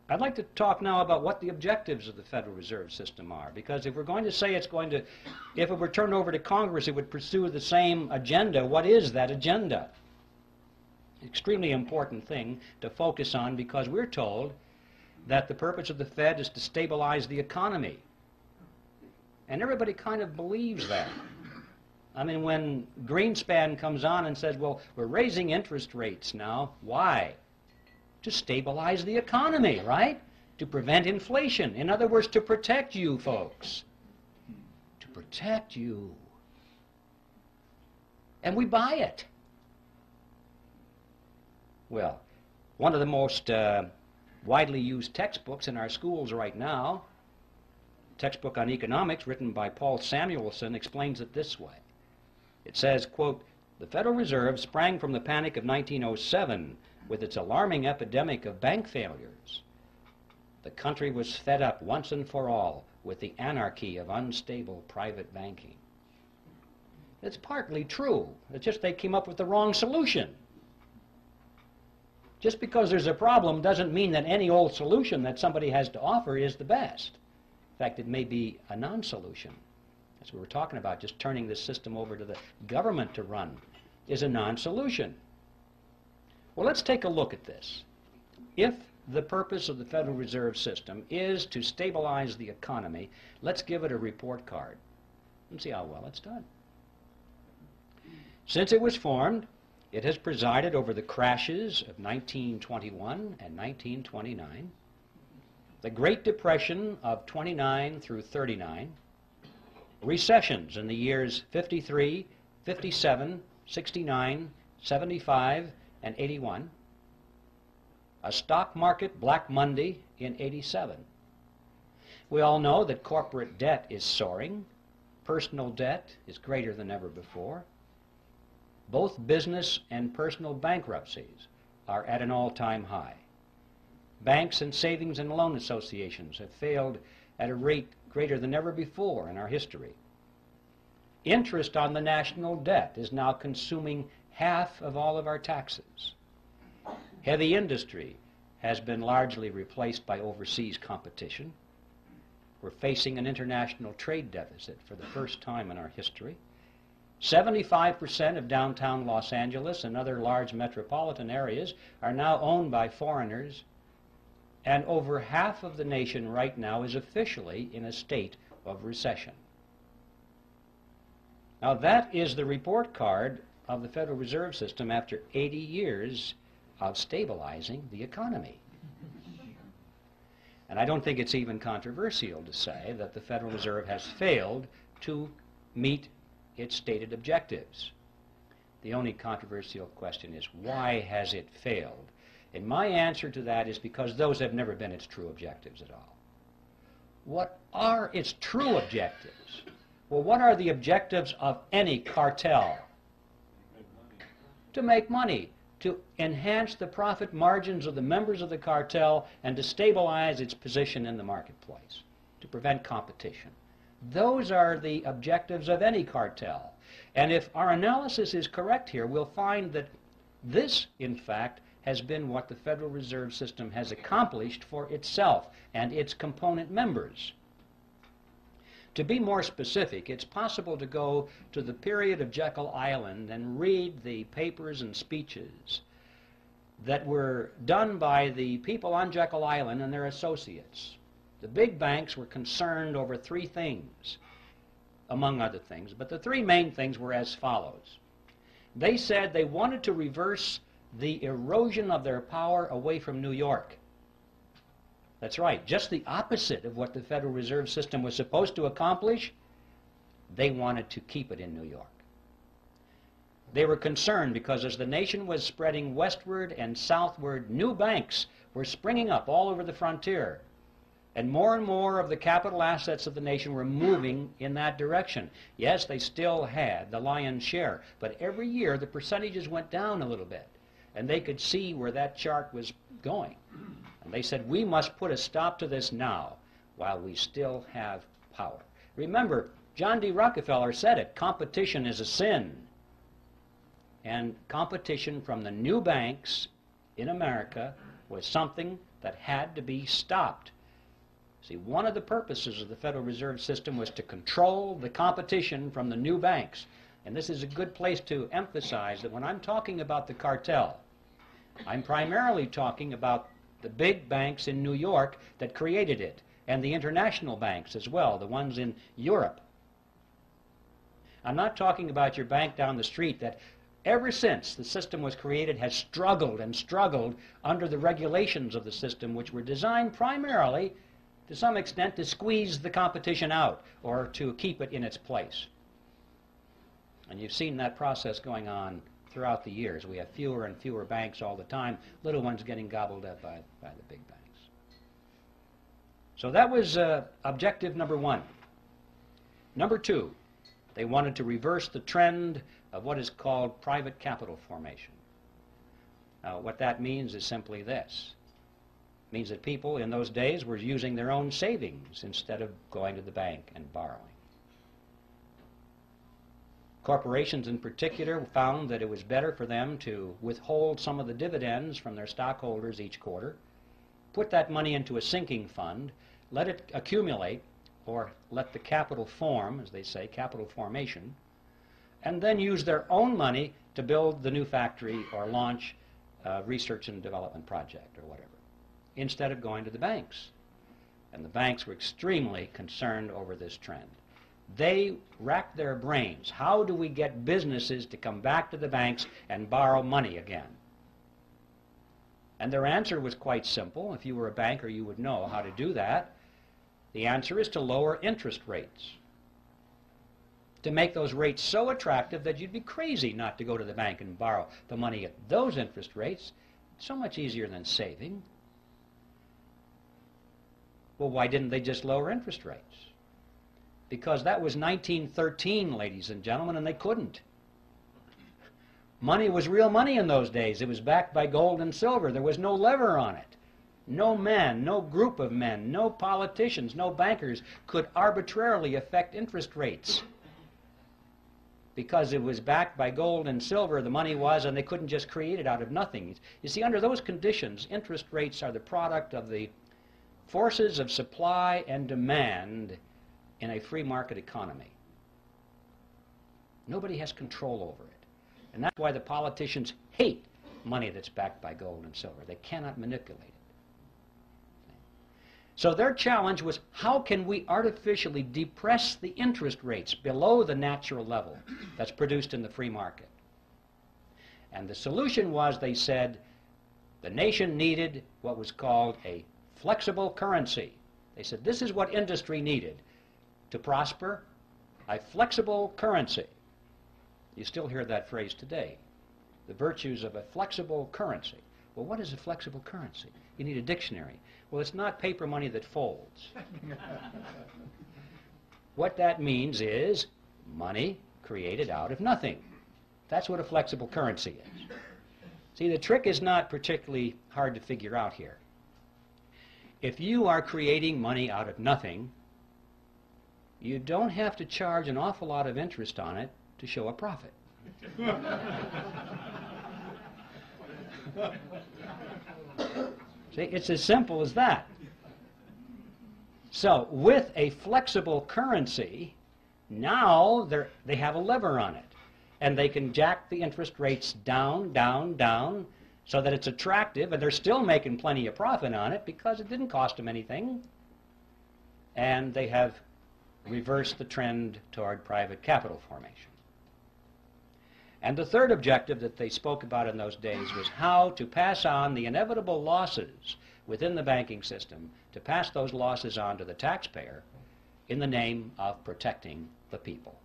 I'd like to talk now about what the objectives of the Federal Reserve System are, because if we're going to say it's going to, if it were turned over to Congress, it would pursue the same agenda. What is that agenda? Extremely important thing to focus on, because we're told that the purpose of the Fed is to stabilize the economy. And everybody kind of believes that. I mean, when Greenspan comes on and says, well, we're raising interest rates now, why? To stabilize the economy, right? To prevent inflation. In other words, to protect you folks. To protect you. And we buy it. Well, one of the most widely used textbooks in our schools right now, textbook on economics written by Paul Samuelson, explains it this way. It says, quote, "The Federal Reserve sprang from the panic of 1907 with its alarming epidemic of bank failures. The country was fed up once and for all with the anarchy of unstable private banking." It's partly true. It's just they came up with the wrong solution. Just because there's a problem doesn't mean that any old solution that somebody has to offer is the best. In fact, it may be a non-solution. As we were talking about, just turning this system over to the government to run is a non-solution. Well, let's take a look at this. If the purpose of the Federal Reserve System is to stabilize the economy, let's give it a report card and see how well it's done. Since it was formed, it has presided over the crashes of 1921 and 1929, the Great Depression of 29 through 39, recessions in the years 53, 57, 69, 75, and 81, a stock market Black Monday in 87. We all know that corporate debt is soaring, personal debt is greater than ever before. Both business and personal bankruptcies are at an all-time high. Banks and savings and loan associations have failed at a rate greater than ever before in our history. Interest on the national debt is now consuming half of all of our taxes. Heavy industry has been largely replaced by overseas competition. We're facing an international trade deficit for the first time in our history. 75% of downtown Los Angeles and other large metropolitan areas are now owned by foreigners, and over half of the nation right now is officially in a state of recession. Now that is the report card of the Federal Reserve System after 80 years of stabilizing the economy. And I don't think it's even controversial to say that the Federal Reserve has failed to meet its stated objectives. The only controversial question is, why has it failed? And my answer to that is because those have never been its true objectives at all. What are its true objectives? Well, what are the objectives of any cartel? To make money, to enhance the profit margins of the members of the cartel, and to stabilize its position in the marketplace, to prevent competition. Those are the objectives of any cartel. And if our analysis is correct here, we'll find that this, in fact, has been what the Federal Reserve System has accomplished for itself and its component members. To be more specific, it's possible to go to the period of Jekyll Island and read the papers and speeches that were done by the people on Jekyll Island and their associates. The big banks were concerned over three things, among other things, but the three main things were as follows. They said they wanted to reverse the erosion of their power away from New York. That's right, just the opposite of what the Federal Reserve System was supposed to accomplish. They wanted to keep it in New York. They were concerned because as the nation was spreading westward and southward, new banks were springing up all over the frontier. And more of the capital assets of the nation were moving in that direction. Yes, they still had the lion's share, but every year the percentages went down a little bit. And they could see where that chart was going. And they said, we must put a stop to this now while we still have power. Remember, John D. Rockefeller said it, competition is a sin. And competition from the new banks in America was something that had to be stopped. See, one of the purposes of the Federal Reserve System was to control the competition from the new banks. And this is a good place to emphasize that when I'm talking about the cartel, I'm primarily talking about the big banks in New York that created it, and the international banks as well, the ones in Europe. I'm not talking about your bank down the street that ever since the system was created has struggled and struggled under the regulations of the system, which were designed primarily, to some extent, to squeeze the competition out or to keep it in its place. And you've seen that process going on throughout the years. We have fewer and fewer banks all the time, little ones getting gobbled up by the big banks. So that was objective number one. Number two, they wanted to reverse the trend of what is called private capital formation. Now, what that means is simply this. It means that people in those days were using their own savings instead of going to the bank and borrowing. Corporations in particular found that it was better for them to withhold some of the dividends from their stockholders each quarter, put that money into a sinking fund, let it accumulate, or let the capital form, as they say, capital formation, and then use their own money to build the new factory or launch a research and development project or whatever, instead of going to the banks. And the banks were extremely concerned over this trend. They racked their brains. How do we get businesses to come back to the banks and borrow money again? And their answer was quite simple. If you were a banker, you would know how to do that. The answer is to lower interest rates, to make those rates so attractive that you'd be crazy not to go to the bank and borrow the money at those interest rates. It's so much easier than saving. Well, why didn't they just lower interest rates? Because that was 1913, ladies and gentlemen, and they couldn't. Money was real money in those days. It was backed by gold and silver. There was no lever on it. No man, no group of men, no politicians, no bankers could arbitrarily affect interest rates. Because it was backed by gold and silver, the money was, and they couldn't just create it out of nothing. You see, under those conditions, interest rates are the product of the forces of supply and demand in a free market economy. Nobody has control over it. And that's why the politicians hate money that's backed by gold and silver. They cannot manipulate it. So their challenge was, how can we artificially depress the interest rates below the natural level that's produced in the free market? And the solution was, they said, the nation needed what was called a flexible currency. They said, this is what industry needed to prosper, a flexible currency. You still hear that phrase today, the virtues of a flexible currency. Well, what is a flexible currency? You need a dictionary. Well, it's not paper money that folds. What that means is money created out of nothing. That's what a flexible currency is. See, the trick is not particularly hard to figure out here. If you are creating money out of nothing, you don't have to charge an awful lot of interest on it to show a profit. See, it's as simple as that. So, with a flexible currency, now they have a lever on it. And they can jack the interest rates down, down, down, so that it's attractive, and they're still making plenty of profit on it because it didn't cost them anything. And they have reversed the trend toward private capital formation. And the third objective that they spoke about in those days was how to pass on the inevitable losses within the banking system, to pass those losses on to the taxpayer in the name of protecting the people.